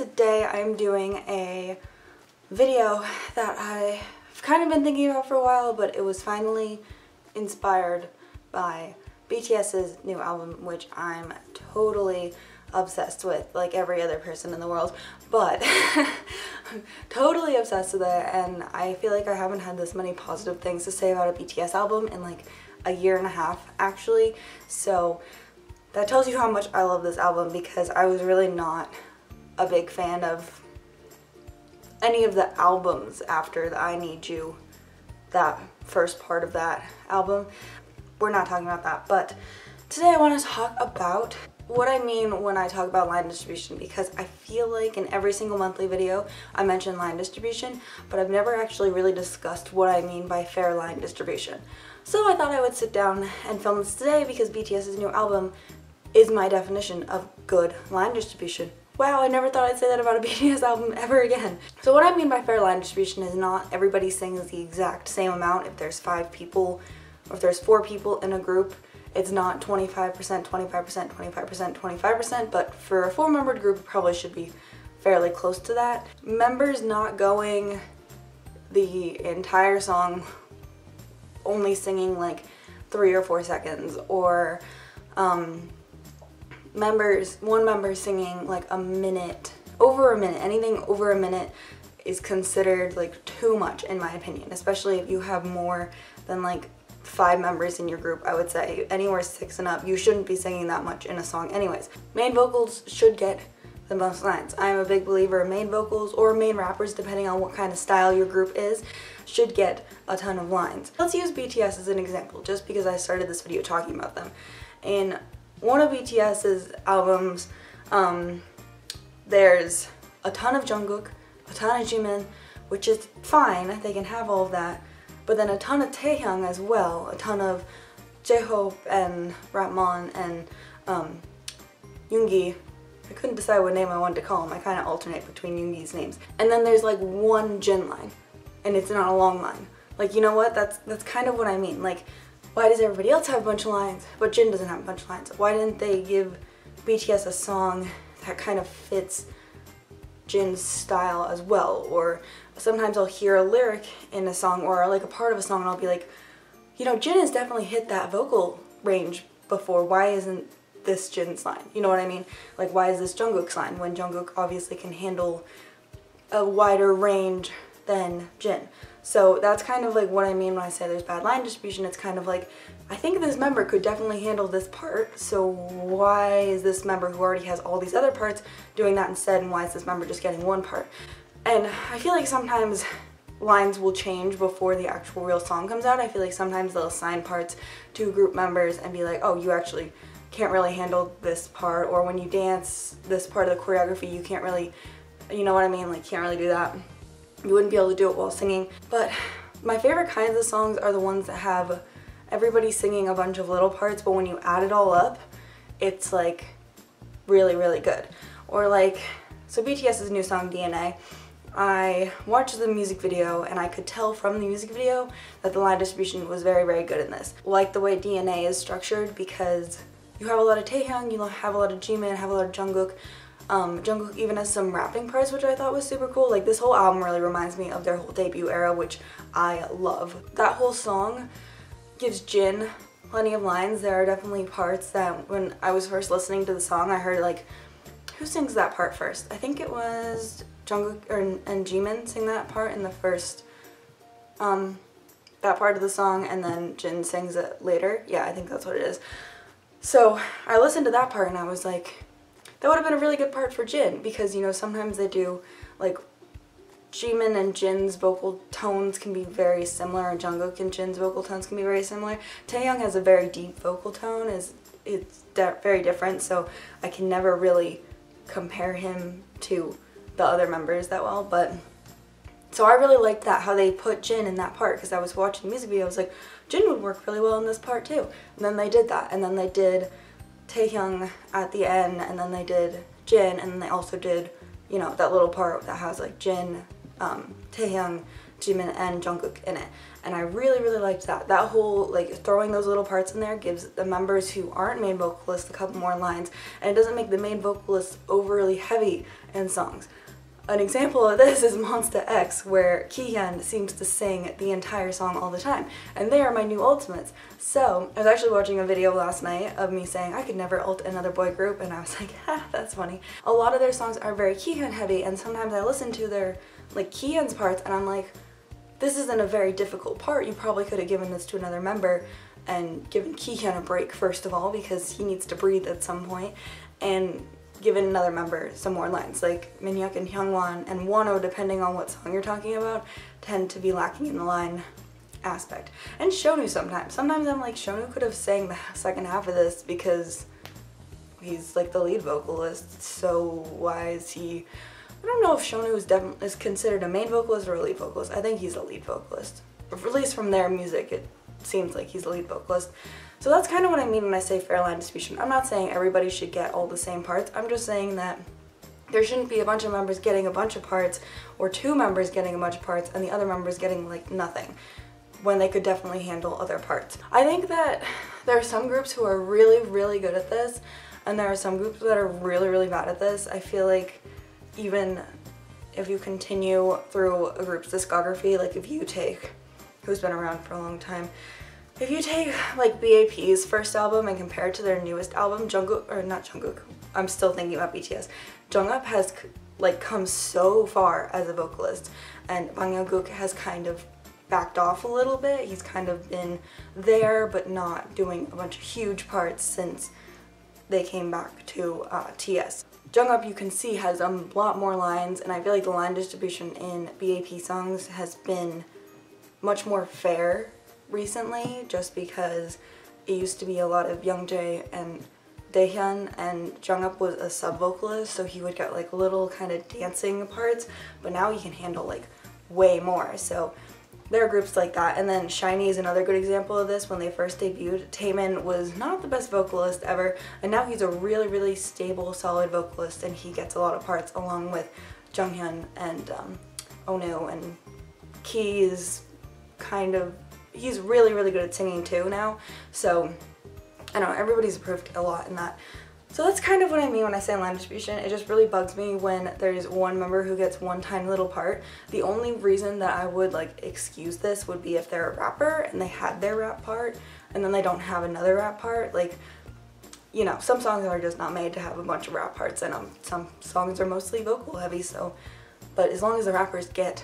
today I'm doing a video that I've kind of been thinking about for a while, but it was finally inspired by BTS's new album, which I'm totally obsessed with, like every other person in the world, but I'm totally obsessed with it, and I feel like I haven't had this many positive things to say about a BTS album in like a year and a half actually, so that tells you how much I love this album, because I was really not a big fan of any of the albums after the I Need You, that first part of that album. We're not talking about that, but today I want to talk about what I mean when I talk about line distribution, because I feel like in every single monthly video I mention line distribution, but I've never actually really discussed what I mean by fair line distribution. So I thought I would sit down and film this today, because BTS's new album is my definition of good line distribution. Wow, I never thought I'd say that about a BTS album ever again. So what I mean by fair line distribution is not everybody sings the exact same amount. If there's 5 people, or if there's 4 people in a group, it's not 25%, 25%, 25%, 25%, but for a 4-membered group, it probably should be fairly close to that. Members not going the entire song, only singing like 3 or 4 seconds, or one member singing like a minute, over a minute. Anything over a minute is considered like too much in my opinion, especially if you have more than like 5 members in your group. I would say anywhere 6 and up, you shouldn't be singing that much in a song anyways. Main vocals should get the most lines. I am a big believer in main vocals, or main rappers, depending on what kind of style your group is, should get a ton of lines. Let's use BTS as an example, just because I started this video talking about them. In one of BTS's albums, there's a ton of Jungkook, a ton of Jimin, which is fine, they can have all of that, but then a ton of Taehyung as well, a ton of J-Hope and Rapmon and Yoongi. I couldn't decide what name I wanted to call him. I kind of alternate between Yoongi's names. And then there's like one Jin line, and it's not a long line. Like, you know what? That's kind of what I mean. Like, why does everybody else have a bunch of lines, but Jin doesn't have a bunch of lines? Why didn't they give BTS a song that kind of fits Jin's style as well? Or sometimes I'll hear a lyric in a song, or like a part of a song, and I'll be like, you know, Jin has definitely hit that vocal range before. Why isn't this Jin's line? You know what I mean? Like, why is this Jungkook's line, when Jungkook obviously can handle a wider range than Jin? So that's kind of like what I mean when I say there's bad line distribution. It's kind of like, I think this member could definitely handle this part, so why is this member who already has all these other parts doing that instead, and why is this member just getting one part? And I feel like sometimes lines will change before the actual real song comes out. I feel like sometimes they'll assign parts to group members and be like, oh, you actually can't really handle this part, or when you dance this part of the choreography, you can't really, you know what I mean, like, can't really do that. You wouldn't be able to do it while singing. But my favorite kinds of songs are the ones that have everybody singing a bunch of little parts, but when you add it all up, it's like really, really good. Or like, so BTS's new song, DNA, I watched the music video, and I could tell from the music video that the line distribution was very, very good in this. Like the way DNA is structured, because you have a lot of Taehyung, you have a lot of Jimin, have a lot of Jungkook. Jungkook even has some rapping parts, which I thought was super cool. Like, this whole album really reminds me of their whole debut era, which I love. That whole song gives Jin plenty of lines. There are definitely parts that when I was first listening to the song, I heard like, who sings that part first? I think it was Jungkook and Jimin sing that part in the first, that part of the song, and then Jin sings it later. Yeah, I think that's what it is. So I listened to that part and I was like, that would have been a really good part for Jin, because, you know, sometimes they do, like, Jimin and Jin's vocal tones can be very similar, and Jungkook and Jin's vocal tones can be very similar. Taehyung has a very deep vocal tone, it's very different, so I can never really compare him to the other members that well, but so I really liked that, how they put Jin in that part, because I was watching the music video, I was like, Jin would work really well in this part too. And then they did that, and then they did Taehyung at the end, and then they did Jin, and then they also did, you know, that little part that has like Jin, Taehyung, Jimin and Jungkook in it. And I really, really liked that. That whole, like, throwing those little parts in there gives the members who aren't main vocalists a couple more lines, and it doesn't make the main vocalists overly heavy in songs. An example of this is Monsta X, where Kyuhyun seems to sing the entire song all the time, and they are my new ultimates. So, I was actually watching a video last night of me saying I could never ult another boy group, and I was like, ha, that's funny. A lot of their songs are very Kyuhyun heavy, and sometimes I listen to their, like, Kyuhyun's parts, and I'm like, this isn't a very difficult part. You probably could have given this to another member and given Kyuhyun a break, first of all, because he needs to breathe at some point, and given another member some more lines. Like Minhyuk and Hyungwon and Wonho, depending on what song you're talking about, tend to be lacking in the line aspect. And Shonu sometimes. Sometimes I'm like, Shonu could have sang the second half of this because he's like the lead vocalist, so why is he... I don't know if Shonu is considered a main vocalist or a lead vocalist. I think he's a lead vocalist. At least from their music, it seems like he's a lead vocalist. So that's kind of what I mean when I say fair line distribution. I'm not saying everybody should get all the same parts. I'm just saying that there shouldn't be a bunch of members getting a bunch of parts, or two members getting a bunch of parts and the other members getting like nothing, when they could definitely handle other parts. I think that there are some groups who are really, really good at this, and there are some groups that are really, really bad at this. I feel like even if you continue through a group's discography, like if you take, who's been around for a long time, if you take like B.A.P's first album and compare it to their newest album, Jungkook, or not Jungkook, I'm still thinking about BTS, Jungkook has like come so far as a vocalist, and Bang Young-gook has kind of backed off a little bit. He's kind of been there but not doing a bunch of huge parts since they came back to TS. Jungkook, you can see, has a lot more lines, and I feel like the line distribution in B.A.P songs has been much more fair recently, just because it used to be a lot of Youngjae and Daehyun, and Jungkook was a sub-vocalist, so he would get like little kind of dancing parts, but now he can handle like way more. So there are groups like that. And then SHINee is another good example of this. When they first debuted, Taemin was not the best vocalist ever, and now he's a really, really stable, solid vocalist, and he gets a lot of parts along with Junghyun and Onu, and Key is kind of, he's really, really good at singing too now. So I don't know, everybody's improved a lot in that. So that's kind of what I mean when I say line distribution. It just really bugs me when there's one member who gets one tiny little part. The only reason that I would like excuse this would be if they're a rapper and they had their rap part and then they don't have another rap part. Like, you know, some songs are just not made to have a bunch of rap parts, and some songs are mostly vocal heavy, so, but as long as the rappers get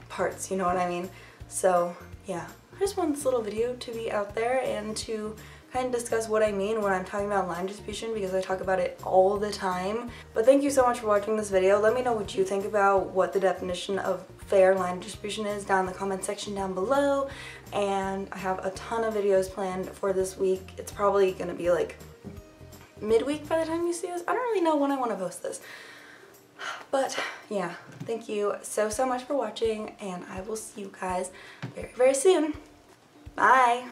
parts, you know what I mean? So yeah, I just want this little video to be out there and to kind of discuss what I mean when I'm talking about line distribution, because I talk about it all the time. But thank you so much for watching this video. Let me know what you think about what the definition of fair line distribution is down in the comment section down below. And I have a ton of videos planned for this week. It's probably gonna be like midweek by the time you see this. I don't really know when I want to post this. But yeah, thank you so much for watching, and I will see you guys very, very soon. Bye!